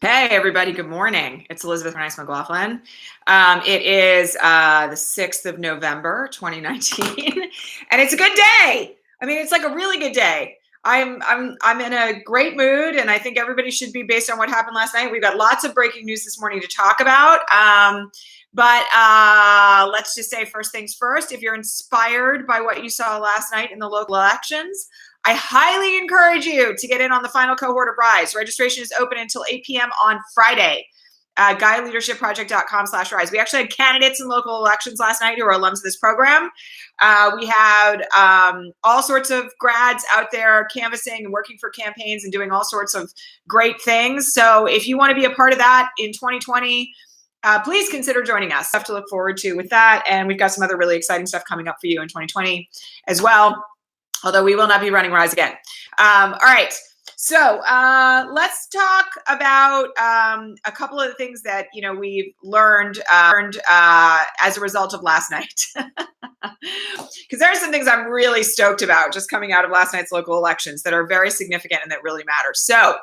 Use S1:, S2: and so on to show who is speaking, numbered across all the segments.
S1: Hey, everybody. Good morning. It's Elizabeth Rice McLaughlin. It is the 6th of November, 2019, and it's a good day. I mean, it's like a really good day. I'm in a great mood, and I think everybody should be based on what happened last night. We've got lots of breaking news this morning to talk about. But let's just say first things first, if you're inspired by what you saw last night in the local elections, I highly encourage you to get in on the final cohort of RISE. Registration is open until 8 p.m. on Friday. GaiaLeadershipProject.com/RISE. We actually had candidates in local elections last night who are alums of this program. We had all sorts of grads out there canvassing and working for campaigns and doing all sorts of great things. So if you want to be a part of that in 2020, please consider joining us. Stuff to look forward to with that. And we've got some other really exciting stuff coming up for you in 2020 as well. Although we will not be running RISE again. All right. So let's talk about a couple of the things that we've learned as a result of last night. Because there are some things I'm really stoked about just coming out of last night's local elections that are very significant and that really matter. So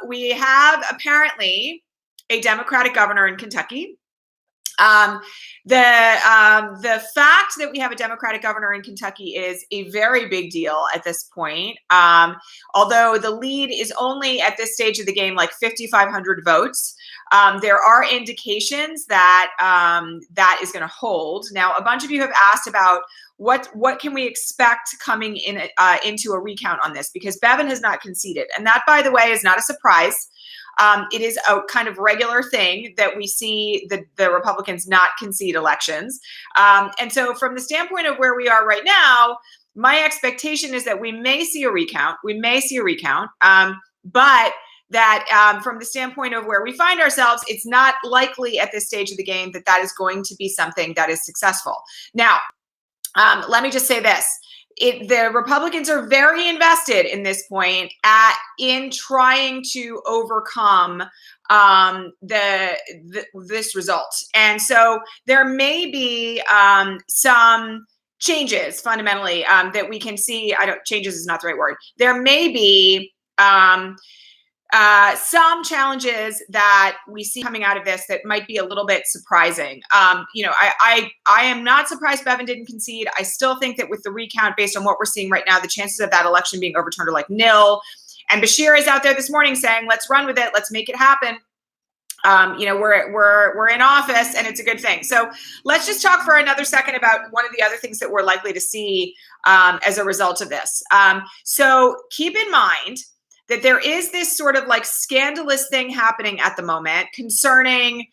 S1: we have apparently a Democratic governor in Kentucky. The fact that we have a Democratic governor in Kentucky is a very big deal at this point. Although the lead is only at this stage of the game like 5,500 votes, there are indications that that is going to hold. Now, a bunch of you have asked about what can we expect coming in into a recount on this, because Bevin has not conceded, and that, by the way, is not a surprise. It is a kind of regular thing that we see the Republicans not concede elections. And so from the standpoint of where we are right now, my expectation is that we may see a recount. But that from the standpoint of where we find ourselves, it's not likely at this stage of the game that that is going to be something that is successful. Now, let me just say this. The Republicans are very invested in this point in trying to overcome this result. And so there may be some changes fundamentally that we can see. Changes is not the right word. There may be some challenges that we see coming out of this that might be a little bit surprising. I am not surprised Bevin didn't concede. I still think that with the recount, based on what we're seeing right now, the chances of that election being overturned are like nil. And Beshear is out there this morning saying, let's run with it. Let's make it happen. We're in office, and it's a good thing. So let's just talk for another second about one of the other things that we're likely to see as a result of this. So keep in mind that there is this sort of like scandalous thing happening at the moment concerning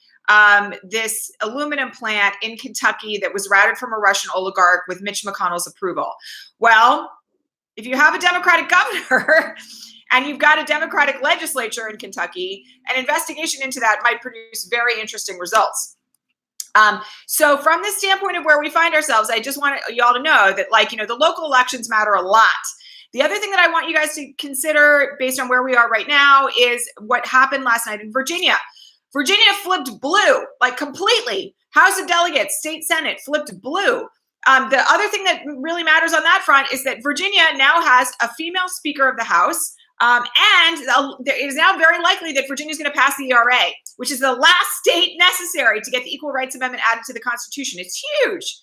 S1: this aluminum plant in Kentucky that was routed from a Russian oligarch with Mitch McConnell's approval. Well, if you have a Democratic governor and you've got a Democratic legislature in Kentucky, an investigation into that might produce very interesting results. So from the standpoint of where we find ourselves, I just want y'all to know that, the local elections matter a lot. The other thing that I want you guys to consider based on where we are right now is what happened last night in Virginia. Virginia flipped blue, like completely. House of Delegates, State Senate flipped blue. The other thing that really matters on that front is that Virginia now has a female Speaker of the House. And it is now very likely that Virginia is going to pass the ERA, which is the last state necessary to get the Equal Rights Amendment added to the Constitution. It's huge.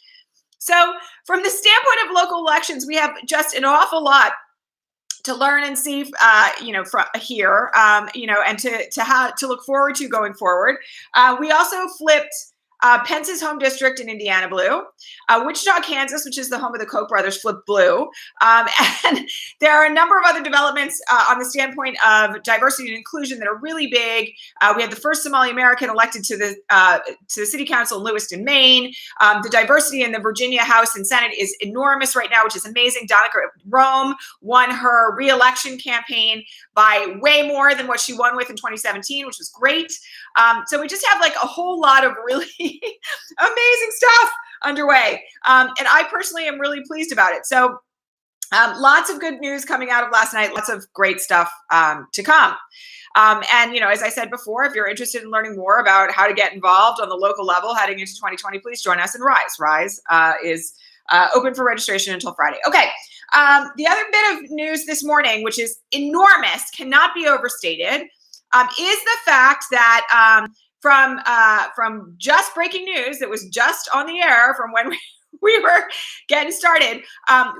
S1: So from the standpoint of local elections, we have just an awful lot to learn and see, from here, and to look forward to going forward. We also flipped Pence's home district in Indiana blue. Wichita, Kansas, which is the home of the Koch brothers, flipped blue. And there are a number of other developments on the standpoint of diversity and inclusion that are really big. We had the first Somali American elected to the city council in Lewiston, Maine. The diversity in the Virginia House and Senate is enormous right now, which is amazing. Danica Rome won her re-election campaign by way more than what she won with in 2017, which was great. So we just have like a whole lot of really amazing stuff underway. And I personally am really pleased about it. So lots of good news coming out of last night, lots of great stuff to come. And, as I said before, if you're interested in learning more about how to get involved on the local level heading into 2020, please join us in RISE. RISE is open for registration until Friday. Okay. The other bit of news this morning, which is enormous, cannot be overstated. is the fact that from just breaking news that was just on the air from when we were getting started,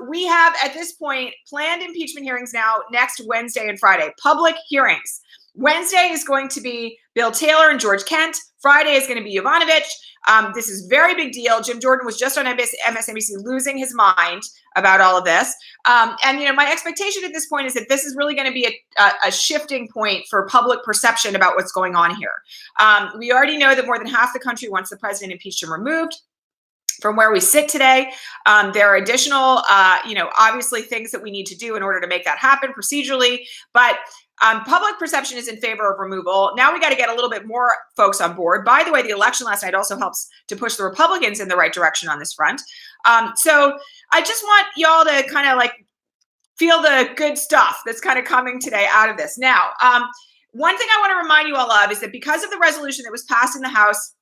S1: we have at this point planned impeachment hearings now next Wednesday and Friday, public hearings. Wednesday is going to be Bill Taylor and George Kent. Friday is going to be Yovanovitch. This is a very big deal. Jim Jordan was just on MSNBC losing his mind about all of this. And, you know, my expectation at this point is that this is really going to be a shifting point for public perception about what's going on here. We already know that more than half the country wants the president impeached and removed. From where we sit today, there are additional, you know, obviously things that we need to do in order to make that happen procedurally. But public perception is in favor of removal. Now we got to get a little bit more folks on board. By the way, the election last night also helps to push the Republicans in the right direction on this front. So I just want y'all to kind of like feel the good stuff that's kind of coming today out of this. Now, one thing I want to remind you all of is that because of the resolution that was passed in the House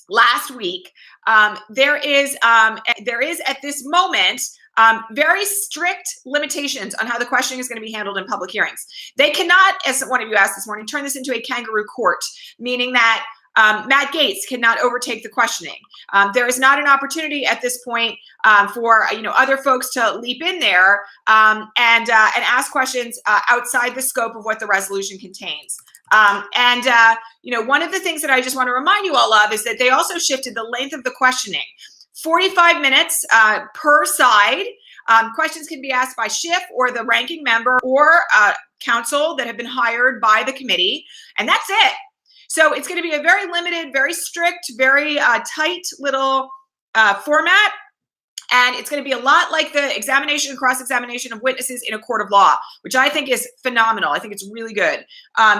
S1: last week, there is at this moment very strict limitations on how the questioning is going to be handled in public hearings. They cannot, as one of you asked this morning, turn this into a kangaroo court, meaning that Matt Gaetz cannot overtake the questioning. There is not an opportunity at this point for other folks to leap in there and ask questions outside the scope of what the resolution contains. One of the things that I just want to remind you all of is that they also shifted the length of the questioning. 45 minutes per side. Questions can be asked by Schiff or the ranking member or counsel that have been hired by the committee, and that's it. So it's going to be a very limited, very strict, very tight little format. And it's going to be a lot like the examination and cross-examination of witnesses in a court of law, which I think is phenomenal. I think it's really good.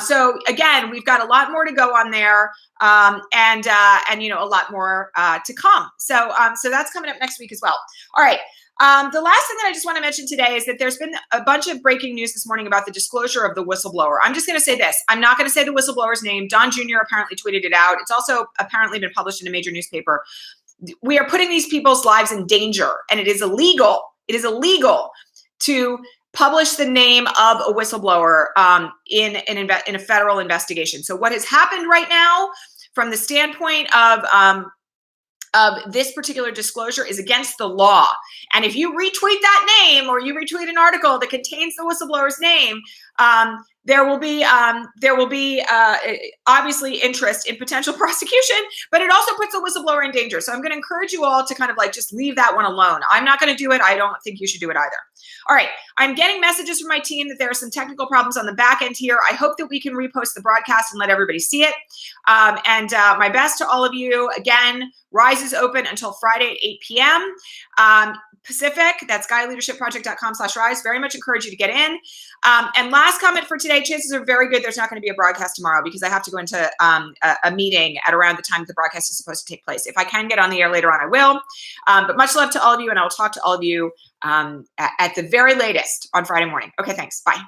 S1: So again, we've got a lot more to go on there, and a lot more to come. So that's coming up next week as well. All right. The last thing that I just want to mention today is that there's been a bunch of breaking news this morning about the disclosure of the whistleblower. I'm just going to say this. I'm not going to say the whistleblower's name. Don Jr. apparently tweeted it out. It's also apparently been published in a major newspaper. We are putting these people's lives in danger, and it is illegal. It is illegal to publish the name of a whistleblower in a federal investigation. So what has happened right now from the standpoint of this particular disclosure is against the law. And if you retweet that name or you retweet an article that contains the whistleblower's name, there will be obviously interest in potential prosecution, but it also puts the whistleblower in danger. So I'm going to encourage you all to kind of like just leave that one alone. I'm not going to do it. I don't think you should do it either. All right. I'm getting messages from my team that there are some technical problems on the back end here. I hope that we can repost the broadcast and let everybody see it. My best to all of you. Again, Rise is open until Friday at 8 p.m. Pacific. That's GaiaLeadershipProject.com/rise. Very much encourage you to get in. And last comment for today, chances are very good there's not going to be a broadcast tomorrow because I have to go into a meeting at around the time the broadcast is supposed to take place. If I can get on the air later on, I will. But much love to all of you, and I'll talk to all of you at the very latest on Friday morning. Okay, thanks. Bye.